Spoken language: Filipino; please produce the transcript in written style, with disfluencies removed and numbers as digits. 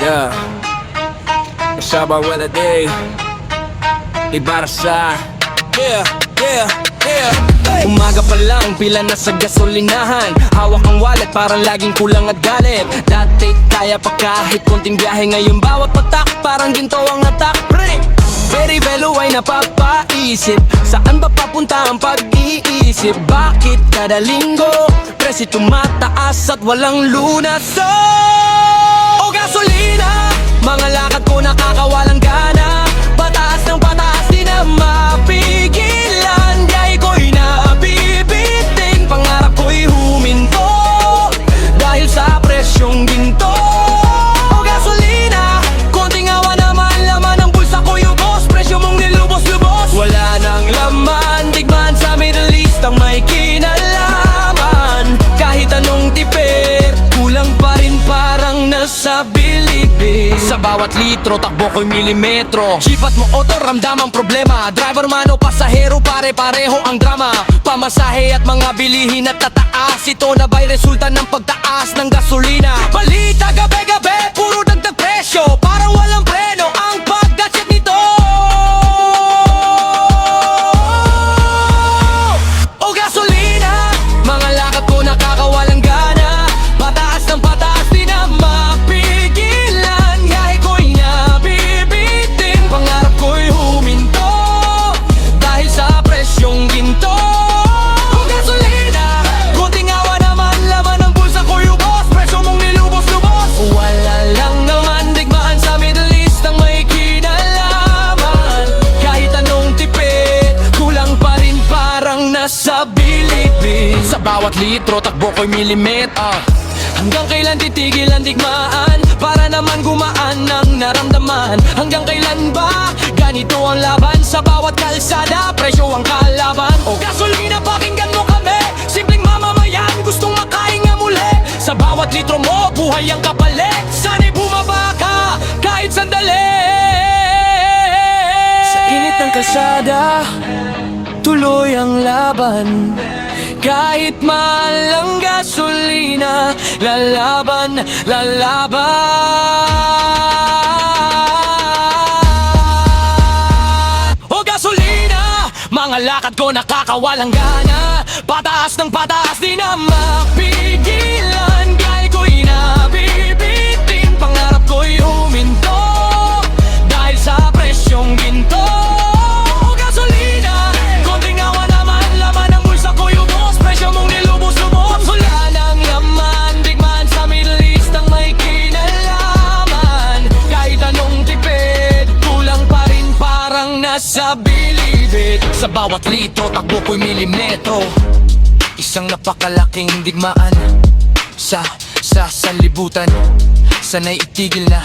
Yeah, kasama with a day Ibarasa. Yeah, yeah, yeah. Umaga pa lang, pila na sa gasolinahan. Hawak ang wallet, parang laging kulang at galit. Dati kaya pa kahit konting biyahe, ngayon bawat patak parang ginto ang atak. Very velo ay napapaisip, saan ba papunta ang pag-iisip? Bakit kada linggo presyo tumataas at walang lunas? O gasolina, mga lakad ko nakakawalang gana. Pataas ng pataas, di na mapigilan. Biyahe ko'y nabibitin, pangarap ko'y huminto dahil sa presyong ginto. O gasolina, konting awa naman, laman ng bulsa ko yung boss. Presyo mong nilubos-lubos, wala nang laman. Digmaan sa Middle East ang may kinalaman. Kahit anong tipid, kulang pa rin parang nasa bilibid. Sa bawat litro, takbo ko'y milimetro. Jeep at motor, ramdam ang problema. Driver man o pasahero, pare-pareho ang drama. Pamasahe at mga bilihin at tataas. Ito na ba'y resulta ng pagtaas ng gasolina? Balita gabi-gabi, puro dagdag presyo, parang walang preno ang pagdatsyat nito. O gasolina, mga lakad ko nakakawalang gana. Pataas ng pataas, di na mapigilan. Biyahe ko'y nabibitin, pangarap ko'y huminto dahil sa presyong ginto. O gasolina, konting awa naman, laman ng bulsa ko'y ubos. Presyo mong nilubos-lubos, wala lang naman. Digmaan sa Middle East ang may kinalaman. Kahit anong tipid, kulang pa rin parang nasa bilibid. Sa bawat litro, takbo ko'y milimetro. Hanggang kailan titigil ang digmaan? Para naman gumaan ang naramdaman. Hanggang kailan ba ganito ang laban? Sa bawat kalsada, presyo ang kalaban. O gasolina, pakinggan mo kami, simpleng mamamayan, gustong makahinga muli. Sa bawat litro mo, buhay ang kapalit. Sana'y bumaba ka kahit sandali. Sa init ng kalsada, tuloy ang laban. Kahit mahal ang gasolina, lalaban, lalaban. O gasolina, mga lakad ko nakakawalang gana. Pataas ng pataas, di na mapigilan. Biyahe ko'y nabibitin, pangarap ko'y huminto dahil sa presyong ginto. O gasolina, konting awa naman, laman ng bulsa ko'y ubos. Presyo mong nilubos-lubos, wala nang laman. Digmaan sa Middle East ang may kinalaman. Kahit anong tipid, kulang pa rin parang nasa bilibid. Sa bawat litro, takbo ko'y milimetro. Isang napakalaking digmaan sa sanlibutan. Sana'y itigil na